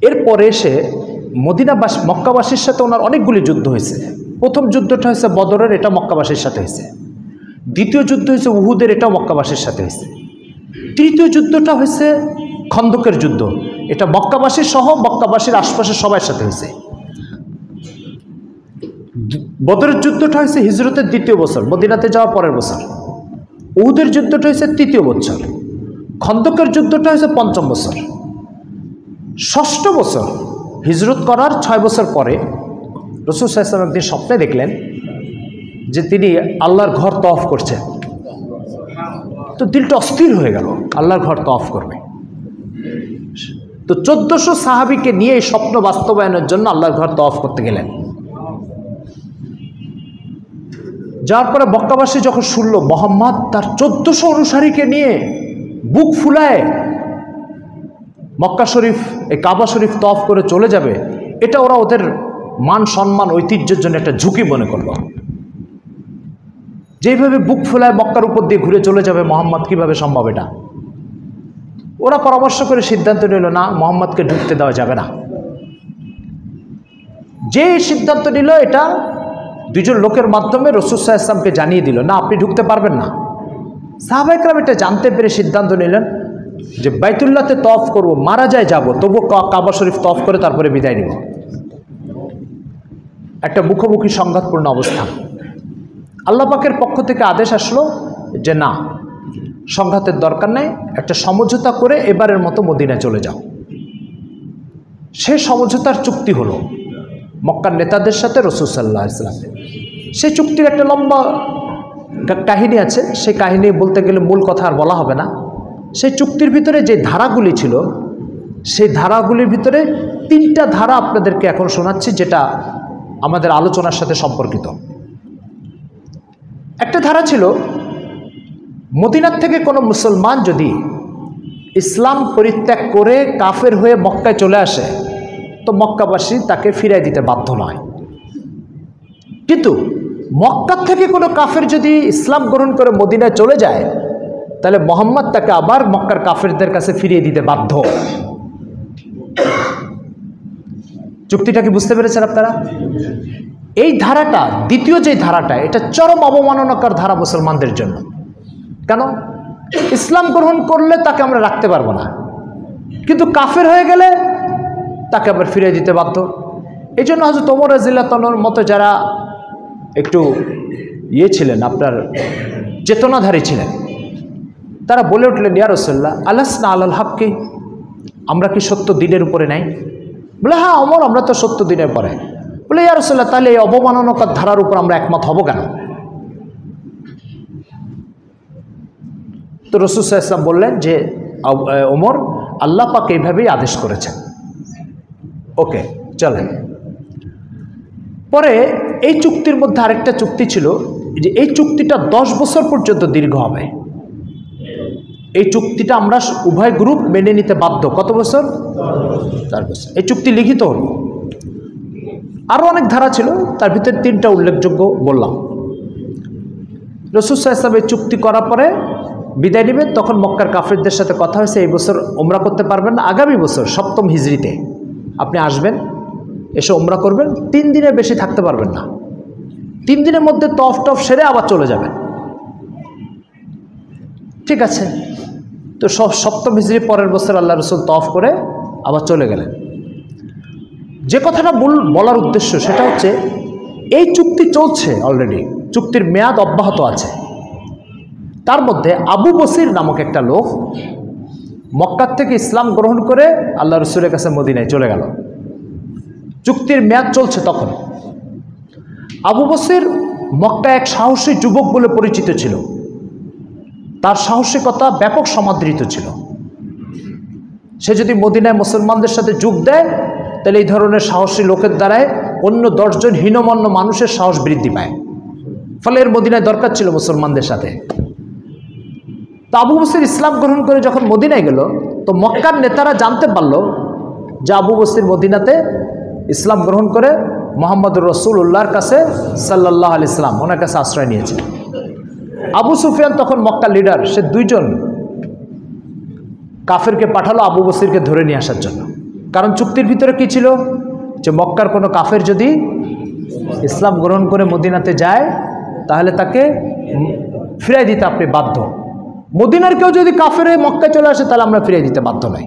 এরপরে এসে মক্কাবাসীর সাথে ওনার অনেকগুলি যুদ্ধ হয়েছে। প্রথম যুদ্ধটা হয়েছে বদরের, এটা মক্কাবাসীর সাথে হয়েছে। দ্বিতীয় যুদ্ধ হয়েছে উহুদের, এটাও মক্কাবাসীর সাথে হয়েছে। তৃতীয় যুদ্ধটা হয়েছে খন্দকের যুদ্ধ, এটা মক্কাবাসীর সহ মক্কাবাসীর আশপাশের সবার সাথে হয়েছে। বদরের যুদ্ধটা হয়েছে হিজরতের 2য় বছর, মদিনাতে যাওয়ার পরের বছর। উহুদের যুদ্ধটা হয়েছে 3য় বছর। খন্দকের যুদ্ধটা হয়েছে 5ম বছর। 6ষ্ঠ বছর হিজরত করার 6 বছর পরে রাসূল সাল্লাল্লাহু আলাইহি ওয়াসাল্লাম একদিন স্বপ্নে দেখলেন যে তিনি আল্লাহর ঘর তওয়াফ করছেন। তো দিলটা অস্থির হয়ে গেল, আল্লাহর ঘর তওয়াফ করবে। তো 1400 সাহাবীকে নিয়ে এই স্বপ্ন বাস্তবায়নের জন্য আল্লাহর ঘর তওয়াফ করতে গেলেন। যার পরে মক্কাবাসী যখন শুনল মুহাম্মদ তার 1400 অনুসারীকে নিয়ে বুক ফুলায় মক্কা শরীফ, এই কাবা শরীফ তওয়াফ করে চলে যাবে, এটা ওরা ওদের মান সম্মান ঐতিহ্যের জন্য একটা ঝুঁকি মনে করল। যেভাবে বুক ফুলায় মক্কার উপর দিয়ে ঘুরে চলে যাবে মুহাম্মদ, কিভাবে সম্ভব এটা? ওরা পরামর্শ করে সিদ্ধান্ত নিল, না, মুহাম্মদকে ঢুকতে দেওয়া যাবে না। যে সিদ্ধান্ত নিল এটা 2জন লোকের মাধ্যমে রাসূল সাল্লাল্লাহু আলাইহি ওয়াসাল্লামকে জানিয়ে দিল, না, আপনি ঢুকতে পারবেন না। সাহাবায়ে কেরাম এটা জানতে পেরে সিদ্ধান্ত নিলেন যে বাইতুল্লাহতে তওয়াফ করব, মারা যায় যাব, তবু কাবা শরীফ তওয়াফ করে তারপরে বিদায় নিব। একটা মুখোমুখি সংঘাতপূর্ণ অবস্থা। আল্লাহ পাকের পক্ষ থেকে আদেশ আসলো যে না, সংঘাতের দরকার নেই, একটা সমঝোতা করে এবারের মতো মদিনায় চলে যাও। সে সমঝোতার চুক্তি হলো মক্কার নেতাদের সাথে রাসূল সাল্লাল্লাহু আলাইহি ওয়াসাল্লাম। সেই চুক্তির একটা লম্বা কাহিনী আছে, সেই কাহিনী বলতে গেলে মূল কথা আর বলা হবে না। সেই চুক্তির ভিতরে যে ধারাগুলি ছিল, সেই ধারাগুলির ভিতরে 3টা ধারা আপনাদেরকে এখন শোনাচ্ছি, যেটা আমাদের আলোচনার সাথে সম্পর্কিত। একটা ধারা ছিল, মদিনার থেকে কোনো মুসলমান যদি ইসলাম পরিত্যাগ করে কাফের হয়ে মক্কায় চলে আসে তো মক্কাবাসী তাকে ফিরাই দিতে বাধ্য নয়। কিন্তু মক্কা থেকে কোনো কাফের যদি ইসলাম গ্রহণ করে মদিনায় চলে যায় তাহলে মোহাম্মদ তাকে আবার মক্কার কাফেরদের কাছে ফিরিয়ে দিতে বাধ্য। চুক্তিটা কি বুঝতে পেরেছেন আপনারা? এই ধারাটা, দ্বিতীয় যে ধারাটা, এটা চরম অবমাননাকর ধারা মুসলমানদের জন্য। কেন? ইসলাম গ্রহণ করলে তাকে আমরা রাখতে পারবো না, কিন্তু কাফের হয়ে গেলে তাকে আবার ফিরিয়ে দিতে বাধ্য। এই জন্য হযরত ওমর রাদিয়াল্লাহু তাআলার মতো যারা একটু ছিলেন, আপনার চেতনাধারী ছিলেন, তারা বলে উঠলেন, ইয়া রাসূলুল্লাহ আলাসনা আলাল হক্কি, আমরা কি সত্য দিনের উপরে নাই? বলে, হ্যাঁ ওমর, আমরা তো সত্য দিনের পরে। বলে, ইয়া রাসূলুল্লাহ তাহলে এই অবমাননাকর ধারার উপর আমরা একমত হব কেন? তো রাসূল সাল্লাল্লাহু আলাইহি ওয়াসাল্লাম বললেন যে, ওমর, আল্লাহ পাক এইভাবেই আদেশ করেছেন। ওকে, চলেন। পরে এই চুক্তির মধ্যে আরেকটা চুক্তি ছিল যে এই চুক্তিটা 10 বছর পর্যন্ত দীর্ঘ হবে। এই চুক্তিটা আমরা উভয় গ্রুপ মেনে নিতে বাধ্য। কত বছর? 4 বছর। এই চুক্তি লিখিত হল। আরও অনেক ধারা ছিল, তার ভিতরে 3টা উল্লেখযোগ্য বললাম। রাসূল সাল্লাল্লাহু আলাইহি ওয়াসাল্লাম চুক্তি করার পরে বিদায় নেবেন, তখন মক্কার কাফেরদের সাথে কথা হয়েছে, এই বছর ওমরা করতে পারবেন না, আগামী বছর 7ম হিজরিতে আপনি আসবেন, এসে ওমরা করবেন, 3 দিনের বেশি থাকতে পারবেন না। 3 দিনের মধ্যে তফ সেরে আবার চলে যাবেন। ঠিক আছে। তো 7ম হিজরি পরের বছর আল্লাহ রাসূল তফ করে আবার চলে গেলেন। যে কথাটা বলার উদ্দেশ্য সেটা হচ্ছে, এই চুক্তি চলছে অলরেডি, চুক্তির মেয়াদ অব্যাহত আছে। তার মধ্যে আবু বসির নামক একটা লোক মক্কা থেকে ইসলাম গ্রহণ করে আল্লাহ রাসূলের কাছে মদিনায় চলে গেল। চুক্তির মেয়াদ চলছে তখন। আবু বসির মক্কা এক সাহসী যুবক বলে পরিচিত ছিল, তার সাহসিকতা ব্যাপক সমাদৃত ছিল। সে যদি মদিনায় মুসলমানদের সাথে যোগ দেয় তাহলে এই ধরনের সাহসী লোকের দ্বারায় অন্য 10 জন হীনমন্য মানুষের সাহস বৃদ্ধি পায়। ফলে এর মদিনায় দরকার ছিল মুসলমানদের সাথে। তো আবু বসির ইসলাম গ্রহণ করে যখন মদিনায় গেল, তো মক্কার নেতারা জানতে পারল যে আবু বসির মদিনাতে ইসলাম গ্রহণ করে মুহাম্মদুর রাসূলুল্লাহর কাছে সাল্লাল্লাহু আলাইহি সাল্লাম ওনার কাছে আশ্রয় নিয়েছে। আবু সুফিয়ান তখন মক্কার লিডার, সে 2 জন কাফেরকে পাঠালো আবু বসিরকে ধরে নিয়ে আসার জন্য। কারণ চুক্তির ভিতরে কি ছিল যে মক্কার কোনো কাফের যদি ইসলাম গ্রহণ করে মদিনাতে যায় তাহলে তাকে ফিরাই দিতে আপনি বাধ্য। মদিনার কেউ যদি কাফের হয়ে মক্কায় চলে আসে তাহলে আমরা ফিরিয়ে দিতে বাধ্য নই।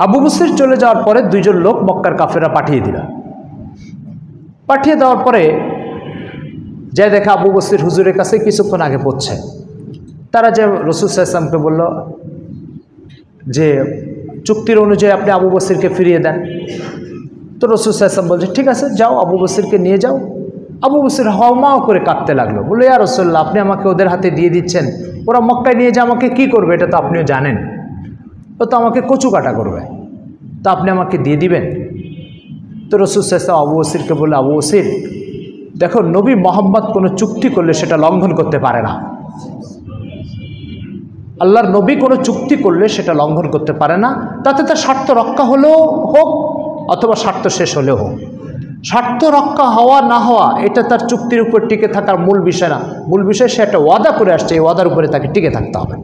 আবু বসির চলে যাওয়ার পরে 2 জন লোক মক্কার কাফেররা পাঠিয়ে দিল। পাঠিয়ে দেওয়ার পরে যাই দেখা আবু বসির হুজুরের কাছে কিছুক্ষণ আগে পৌঁছে। তারা যে রাসূল সাল্লাল্লাহু আলাইহি ওয়াসাল্লামকে বলল যে চুক্তির অনুযায়ী আপনি আবু বসিরকে ফিরিয়ে দেন। তো রাসূল সাল্লাল্লাহু আলাইহি ওয়াসাল্লাম বলছে, ঠিক আছে যাও, আবু বসিরকে নিয়ে যাও। আবু বসির হাওমাও করে কাঁদতে লাগলো, বললো, ইয়া রাসূলুল্লাহ আপনি আমাকে ওদের হাতে দিয়ে দিচ্ছেন, ওরা মক্কায় নিয়ে যা আমাকে কি করবে এটা তো আপনিও জানেন, ও তো আমাকে কচু কাটা করবে, তো আপনি আমাকে দিয়ে দিবেন। তো রাসূল সাল্লাল্লাহু আলাইহি ওয়াসাল্লাম আবু বসিরকে বললো, আবু বসির দেখো, নবী মোহাম্মদ কোনো চুক্তি করলে সেটা লঙ্ঘন করতে পারে না। আল্লাহর নবী কোনো চুক্তি করলে সেটা লঙ্ঘন করতে পারে না, তাতে তার স্বার্থ রক্ষা হলেও হোক অথবা স্বার্থ শেষ হলেও হোক। স্বার্থ রক্ষা হওয়া না হওয়া এটা তার চুক্তির উপর টিকে থাকার মূল বিষয় না। মূল বিষয় সে একটা ওয়াদা করে আসছে, এই ওয়াদার উপরে তাকে টিকে থাকতে হবে।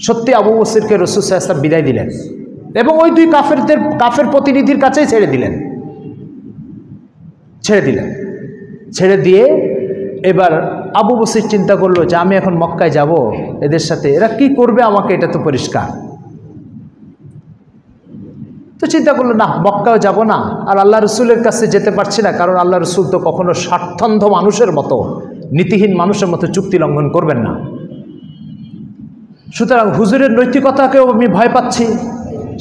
সত্যি আবু বসিরকে রাসূল সাল্লাল্লাহু আলাইহি ওয়াসাল্লাম বিদায় দিলেন এবং ওই 2 কাফের প্রতিনিধির কাছেই ছেড়ে দিলেন। ছেড়ে দিয়ে এবার আবু বসির চিন্তা করলো যে আমি এখন মক্কায় যাব, এদের সাথে এরা কি করবে আমাকে, এটা তো পরিষ্কার। তো চিন্তা করলো, না মক্কাও যাব না, আর আল্লাহ রসুলের কাছে যেতে পারছি না, কারণ আল্লাহ রসুল তো কখনো স্বার্থান্ধ মানুষের মতো, নীতিহীন মানুষের মতো চুক্তি লঙ্ঘন করবেন না। সুতরাং হুজুরের নৈতিকতাকেও আমি ভয় পাচ্ছি,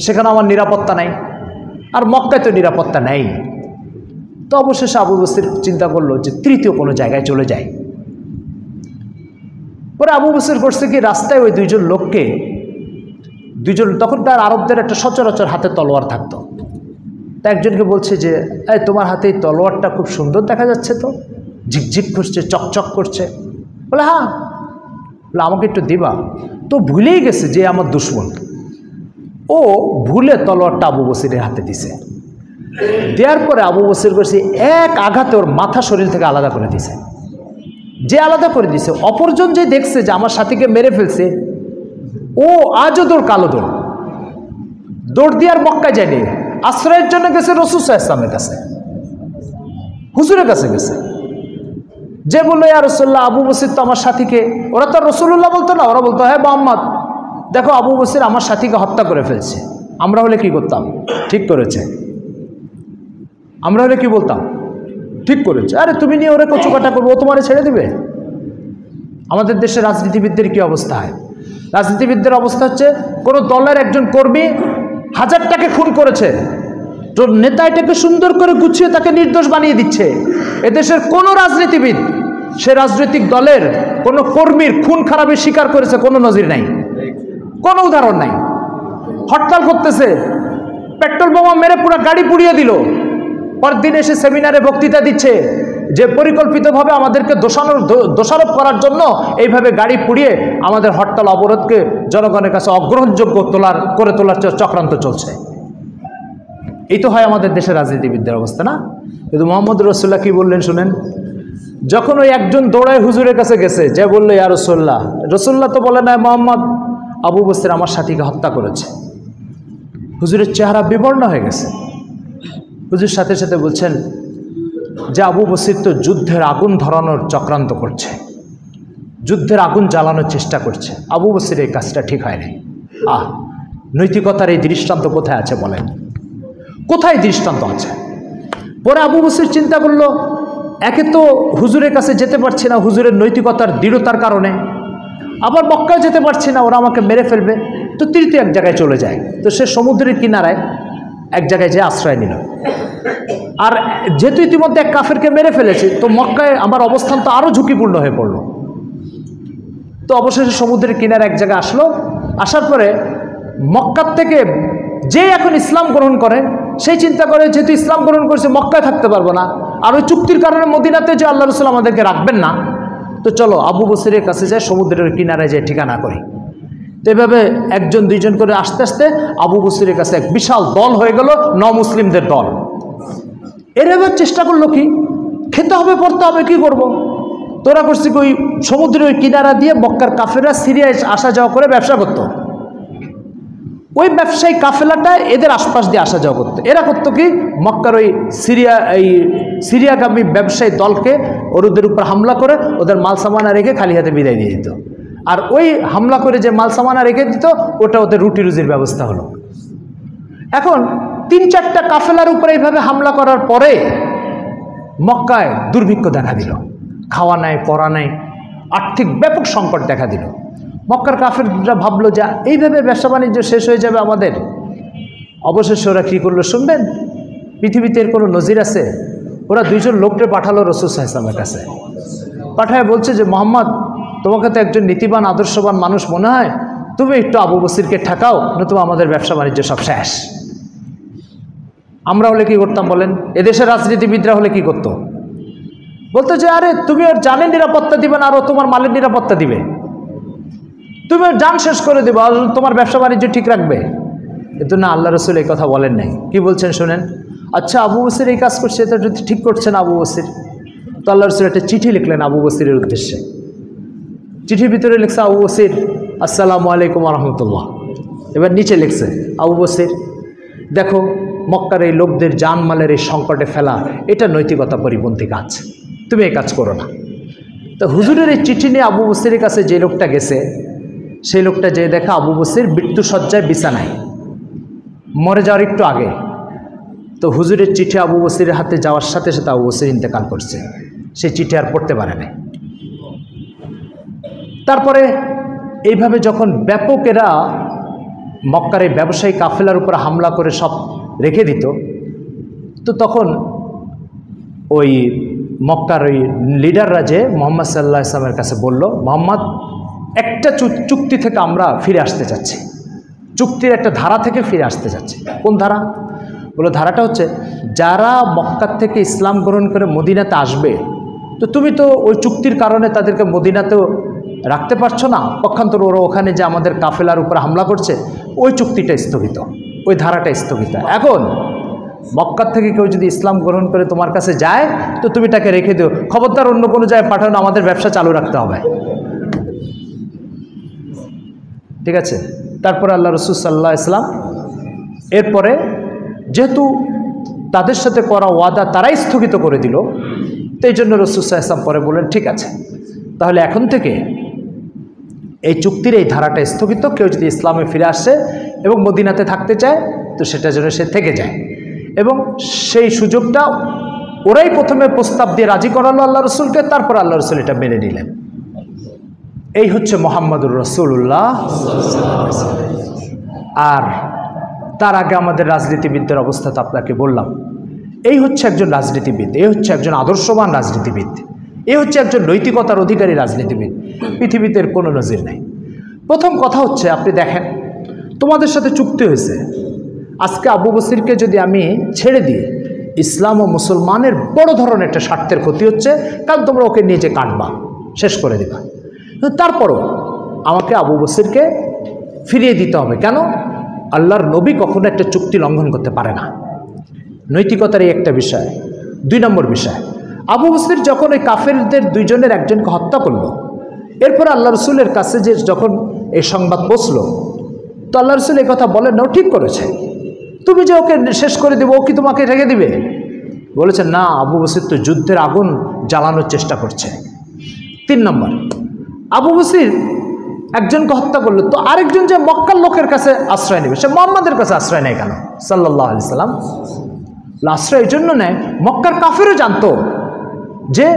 সেখানে আমার নিরাপত্তা নাই, আর মক্কায় তো নিরাপত্তা নেই। তো অবশেষে আবু বসির চিন্তা করলো যে তৃতীয় কোনো জায়গায় চলে যায়। পরে আবু বসির করছে কি, রাস্তায় ওই 2 জন লোককে দুজন, তখন তার আরবদের একটা সচরাচর হাতে তলোয়ার থাকতো। তা একজনকে বলছে যে এই তোমার হাতে এই তলোয়ারটা খুব সুন্দর দেখা যাচ্ছে, তো ঝিকঝিক করছে, চকচক করছে। বলে হ্যাঁ। বলে আমাকে একটু দিবা। তো ভুলেই গেছে যে আমার দুশ্মন, ও ভুলে তলোয়ারটা আবু বসিরের হাতে দিছে। দেওয়ার পরে আবু বসির করছে এক আঘাতে ওর মাথা শরীর থেকে আলাদা করে দিছে। যে আলাদা করে দিছে, অপরজন যে দেখছে যে আমার সাথীকে মেরে ফেলছে, ও আজও দৌড়, কালো দৌড়, দৌড় দিয়ে আর মক্কায় যায়নি, আশ্রয়ের জন্য গেছে রাসূল সাল্লাল্লাহু আলাইহি ওয়াসাল্লামের কাছে, হুজুরের কাছে গেছে। যে বললো ইয়া রাসূলুল্লাহ, আবু বসির তো আমার সাথীকে, ওরা তো রাসূলুল্লাহ বলতো না, ওরা বলতো হ্যাঁ মুহাম্মদ, দেখো আবু বসির আমার সাথীকে হত্যা করে ফেলছে। আমরা হলে কি করতাম? ঠিক করেছে। আমরা হলে কি বলতাম? ঠিক করেছে। আরে তুমি নিয়ে ওরা কচুকাটা করবো, ও তোমারে ছেড়ে দিবে? আমাদের দেশের রাজনীতিবিদদের কি অবস্থা হয়? রাজনীতিবিদদের অবস্থা হচ্ছে, কোনো দলের একজন কর্মী 1000টাকে খুন করেছে, তো নেতা এটাকে সুন্দর করে গুছিয়ে তাকে নির্দোষ বানিয়ে দিচ্ছে। এদেশের কোনো রাজনীতিবিদ সে রাজনৈতিক দলের কোনো কর্মীর খুন খারাপের শিকার করেছে কোনো নজির নাই, কোনো উদাহরণ নাই। হরতাল করতেছে, পেট্রোল বোমা মেরে পুরো গাড়ি পুড়িয়ে দিল, পরদিন এসে সেমিনারে বক্তৃতা দিচ্ছে যে পরিকল্পিতভাবে আমাদেরকে দোষারোপ করার জন্য এইভাবে গাড়ি পুড়িয়ে আমাদের হরতাল অবরোধকে জনগণের কাছে অগ্রহণযোগ্য করে তোলার চক্রান্ত চলছে। এই তো হয় আমাদের দেশের রাজনীতিবিদদের অবস্থা, না? কিন্তু মুহাম্মদ রাসূলুল্লাহ কি বললেন শুনেন। যখন ওই একজন দৌড়ায় হুজুরের কাছে গেছে, যে বললো ইয়া রাসূলুল্লাহ, রাসূলুল্লাহ তো বলে না মুহাম্মদ, আবু বসির আমার সাথীকে হত্যা করেছে। হুজুরের চেহারা বিবর্ণ হয়ে গেছে। হুজুর সাথে সাথে বলছেন যে আবু বসির তো যুদ্ধের আগুন ধরানোর চক্রান্ত করছে, যুদ্ধের আগুন জ্বালানোর চেষ্টা করছে। আবু বসির এই কাজটা ঠিক হয়নি। নৈতিকতার এই দৃষ্টান্ত কোথায় আছে বলেন? কোথায় দৃষ্টান্ত আছে? পরে আবু বসির চিন্তা করলো, একে তো হুজুরের কাছে যেতে পারছি না হুজুরের নৈতিকতার দৃঢ়তার কারণে, আবার মক্কায় যেতে পারছি না, ওরা আমাকে মেরে ফেলবে, তো তৃতীয় এক জায়গায় চলে যায়। তো সে সমুদ্রের কিনারায় এক জায়গায় যেয়ে আশ্রয় নিল। আর যেহেতু ইতিমধ্যে এক কাফেরকে মেরে ফেলেছে, তো মক্কায় আমার অবস্থান তো আরও ঝুঁকিপূর্ণ হয়ে পড়ল। তো অবশেষে সমুদ্রের কিনারে এক জায়গায় আসলো। আসার পরে মক্কার থেকে যে এখন ইসলাম গ্রহণ করে, সেই চিন্তা করে যেহেতু ইসলাম গ্রহণ করেছে মক্কায় থাকতে পারবো না, আর ওই চুক্তির কারণে মদিনাতে যে আল্লাহ রাসূল আমাদেরকে রাখবেন না, তো চলো আবু বসিরের কাছে যায়, সমুদ্রের কিনারায় যে ঠিকানা করি। তো এভাবে একজন দুইজন করে আস্তে আস্তে আবু বসিরের কাছে এক বিশাল দল হয়ে গেল, মুসলিমদের দল। এর এবার চেষ্টা করলো কি, খেতে হবে, পড়তে হবে, কি করব। তোরা করছি ওই সমুদ্রের ওই কিনারা দিয়ে মক্কার কাফেররা সিরিয়ায় আসা যাওয়া করে ব্যবসা করত। ওই ব্যবসায়ী কাফেলাটা এদের আশপাশ দিয়ে আসা যাওয়া করতো। এরা করতো কি, মক্কার ওই সিরিয়াগামী ব্যবসায়ী দলকে ওদের উপর হামলা করে ওদের মাল সামানা রেখে খালি হাতে বিদায় দিয়ে দিত। আর ওই হামলা করে যে মাল সামানা রেখে দিত, ওটা ওদের রুটি রুজির ব্যবস্থা হলো। এখন 3-4টা কাফেলার উপরে এইভাবে হামলা করার পরে মক্কায় দুর্ভিক্ষ দেখা দিল, খাওয়া নাই, পড়া নাই, আর্থিক ব্যাপক সংকট দেখা দিল। মক্কার কাফেররা ভাবলো যে এইভাবে ব্যবসা বাণিজ্য শেষ হয়ে যাবে আমাদের। অবশেষে ওরা কী করলো শুনবেন? পৃথিবীতে এর কোনো নজির আছে? ওরা 2জন লোককে পাঠালো রাসূল সাল্লাল্লাহু আলাইহি ওয়াসাল্লামের কাছে। পাঠায় বলছে যে মুহাম্মদ, তোমাকে তো একজন নীতিবান আদর্শবান মানুষ মনে হয়, তুমি একটু আবু বসিরকে ঠেকাও, নতুবা আমাদের ব্যবসা বাণিজ্য সব শেষ। আমরা হলে কি করতাম বলেন? এদেশের রাজনীতিবিদরা হলে কি করতো? বলতো যে আরে তুমি ওর জানের নিরাপত্তা দিবে না, আরও তোমার মালের নিরাপত্তা দিবে, তুমি ওর জান শেষ করে দেবে, আর তোমার ব্যবসা বাণিজ্য ঠিক রাখবে। কিন্তু না, আল্লাহ রাসূল এই কথা বলেন নাই। কি বলছেন শোনেন। আচ্ছা, আবু বসির এই কাজ করছে, এটা ঠিক করছে না আবু বসির। তো আল্লাহ রাসূল একটা চিঠি লিখলেন আবু বসিরের উদ্দেশ্যে। চিঠির ভিতরে লিখছে আবু বসির আসসালামু আলাইকুম ওয়া রাহমাতুল্লাহ। এবার নিচে লিখছে আবু বসির, দেখো মক্কার এই লোকদের জানমালের এই সংকটে ফেলা, এটা নৈতিকতা পরিপন্থী কাজ, তুমি এই কাজ করো না। তো হুজুরের এই চিঠি নিয়ে আবু বসিরের কাছে যে লোকটা গেছে, সেই লোকটা যে দেখা আবু বসির মৃত্যুসজ্জায় বিছানায়, মরে যাওয়ার একটু আগে। তো হুজুরের চিঠি আবু বসিরের হাতে যাওয়ার সাথে সাথে আবু বসির ইন্তেকাল করছে, সেই চিঠি আর পড়তে পারে না। তারপরে এইভাবে যখন ব্যাপকেরা মক্কার এই ব্যবসায়ী কাফেলার উপর হামলা করে সব রেখে দিত, তো তখন ওই মক্কার ওই লিডাররা যে মুহাম্মদ সাল্লাল্লাহু আলাইহি ওয়াসাল্লামের কাছে বলল, মুহাম্মদ, একটা চুক্তি থেকে আমরা ফিরে আসতে চাচ্ছি, চুক্তির একটা ধারা থেকে ফিরে আসতে যাচ্ছে। কোন ধারা? বলো ধারাটা হচ্ছে, যারা মক্কার থেকে ইসলাম গ্রহণ করে মদিনাতে আসবে, তো তুমি তো ওই চুক্তির কারণে তাদেরকে মদিনাতেও রাখতে পারছো না, পক্ষান্তর ওরা ওখানে যে আমাদের কাফেলার উপর হামলা করছে, ওই চুক্তিটা স্থগিত, ওই ধারাটা স্থগিত। এখন মক্কার থেকে কেউ যদি ইসলাম গ্রহণ করে তোমার কাছে যায়, তো তুমি তাকে রেখে দিও, খবরদার অন্য কোনো জায়গায় পাঠানো, আমাদের ব্যবসা চালু রাখতে হবে। ঠিক আছে? তারপরে আল্লাহ রসুল সাল্লাল্লাহু আলাইহি ওয়াসাল্লাম এরপরে যেহেতু তাদের সাথে করা ওয়াদা তারাই স্থগিত করে দিল, তো এই জন্য রসুল সাল্লাল্লাহু আলাইহি ওয়াসাল্লাম পরে বললেন, ঠিক আছে, তাহলে এখন থেকে এই চুক্তির এই ধারাটা স্থগিত, কেউ যদি ইসলামে ফিরে আসে এবং মদিনাতে থাকতে চায়, তো সেটা যেন সে থেকে যায়। এবং সেই সুযোগটা ওরাই প্রথমে প্রস্তাব দিয়ে রাজি করালো আল্লাহ রসুলকে, তারপর আল্লাহ রসুল এটা মেনে নিলেন। এই হচ্ছে মুহাম্মদুর রাসূলুল্লাহ। আর তার আগে আমাদের রাজনীতিবিদদের অবস্থা তো আপনাকে বললাম। এই হচ্ছে একজন রাজনীতিবিদ, এই হচ্ছে একজন আদর্শবান রাজনীতিবিদ, এই হচ্ছে একজন নৈতিকতার অধিকারী রাজনীতিবিদ। পৃথিবীতে কোনো নজির নেই। প্রথম কথা হচ্ছে, আপনি দেখেন তোমাদের সাথে চুক্তি হয়েছে, আজকে আবু বসিরকে যদি আমি ছেড়ে দিই, ইসলাম ও মুসলমানের বড় ধরনের একটা স্বার্থের ক্ষতি হচ্ছে, কারণ তোমরা ওকে নিয়ে যে কাটবা, শেষ করে দিবা। তারপরও আমাকে আবু বসিরকে ফিরিয়ে দিতে হবে। কেন? আল্লাহর নবী কখনো একটা চুক্তি লঙ্ঘন করতে পারে না। নৈতিকতার এই একটা বিষয়। 2 নম্বর বিষয়, আবু বসির যখন ওই কাফেরদের দুইজনের একজনকে হত্যা করলো, এরপর আল্লাহ রসুলের কাছে যে যখন এই সংবাদ পৌঁছলো, তো আল্লাহ রসুল এই কথা বলেন না, ও ঠিক করেছে, তুমি যে ওকে শেষ করে দেবো, ও কি তোমাকে রেখে দিবে? বলেছেন না, আবু বসির তো যুদ্ধের আগুন জ্বালানোর চেষ্টা করছে। 3 নম্বর, আবু বসির একজনকে হত্যা করলো, তো আরেকজন যে মক্কার লোকের কাছে আশ্রয় নেবে, সে মুহাম্মাদের কাছে আশ্রয় নেয় কেন? সাল্লাল্লাহু আলাইহি সাল্লাম আশ্রয় এই জন্য নেয়, মক্কার কাফিরও জানতো যে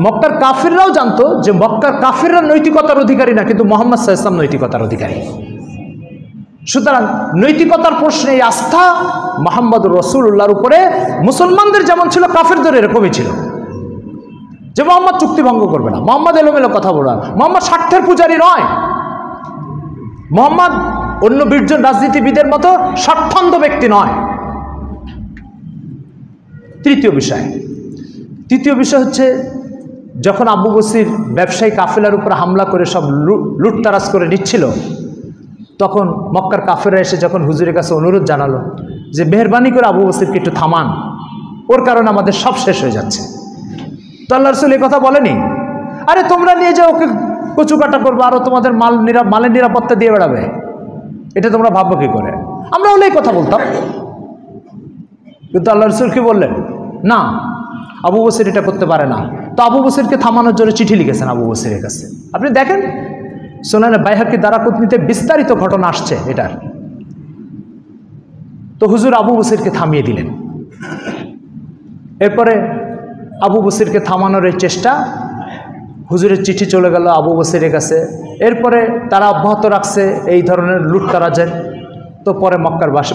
মক্কার কাফিররাও জানতো যে মক্কার কাফিররা নৈতিকতার অধিকারী না, কিন্তু মুহাম্মদ সাল্লাল্লাহু আলাইহি ওয়াসাল্লাম নৈতিকতার অধিকারী। সুতরাং নৈতিকতার প্রশ্নে এই আস্থা মুহাম্মদুর রাসূলুল্লাহর উপরে মুসলমানদের যেমন ছিল, কাফিরদের এরকমই ছিল যে মুহাম্মদ চুক্তি ভঙ্গ করবে না, মুহাম্মদ এলোমেলো কথা বলবে না, মুহাম্মদ স্বার্থের পূজারী নয়, মুহাম্মদ অন্য 20 জন রাজনীতিবিদের মতো স্বার্থান্ধ ব্যক্তি নয়। তৃতীয় বিষয় হচ্ছে, যখন আবু বসির ব্যবসায়ী কাফেলার উপর হামলা করে সব লুটতারাজ করে নিচ্ছিল, তখন মক্কার কাফেররা এসে যখন হুজুরের কাছে অনুরোধ জানালো যে মেহরবানি করে আবু বসিরকে একটু থামান, ওর কারণে আমাদের সব শেষ হয়ে যাচ্ছে, তো আল্লাহ রাসূল এই কথা বলেনি, আরে তোমরা নিয়ে যাও ওকে, কচু কাটা করবে, আরও তোমাদের মালের নিরাপত্তা দিয়ে বেড়াবে, এটা তোমরা ভাববো কি করে? আমরা হলে এই কথা বলতাম, কিন্তু আল্লাহ রাসূল কি বললেন? না, আবু বসির এটা করতে পারে না। তো আবু বসিরকে থামানোর জন্য চিঠি লিখেছেন আবু বসিরের কাছে। আপনি দেখেন সুনানে বাইহাকি দারাকুতনিতে বিস্তারিত ঘটনা আসছে এটার। তো হুজুর আবু বসিরকে থামিয়ে দিলেন। এরপরে আবু বসিরকে থামানোর এই চেষ্টা, হুজুরের চিঠি চলে গেল আবু বসিরের কাছে। এরপরে তারা অব্যাহত রাখছে এই ধরনের লুটতারাজের। তো পরে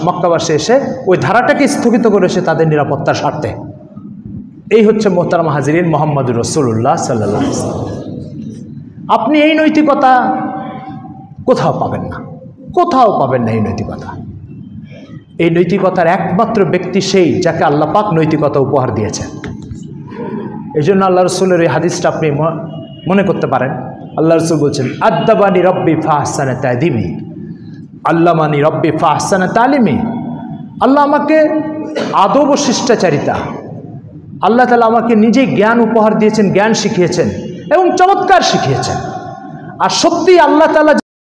মক্কাবাসী এসে ওই ধারাটাকে স্থগিত করেছে তাদের নিরাপত্তার স্বার্থে। এই হচ্ছে মোহতারাম হাজিরিন মুহাম্মদুর রাসূলুল্লাহ সাল্লাল্লাহু আলাইহি ওয়াসাল্লাম। আপনি এই নৈতিকতা কোথাও পাবেন না, কোথাও পাবেন না এই নৈতিকতা। এই নৈতিকতার একমাত্র ব্যক্তি সেই যাকে আল্লাহ পাক নৈতিকতা উপহার দিয়েছেন। এই জন্য আল্লাহ রসুলের এই হাদিসটা আপনি মনে করতে পারেন। আল্লাহ রসুল বলছেন, আদ্দাবানি রব্বি ফাহসানা তা'দীবি, আল্লামানি রব্বি ফাহসানা তালিমি। আল্লাহ আমাকে আদব ও শিষ্টাচারিতা, আল্লাহ তাআলা আমাকে নিজেই জ্ঞান উপহার দিয়েছেন, জ্ঞান শিখিয়েছেন এবং চমৎকার শিখিয়েছেন। আর সত্যি আল্লাহ তাআলা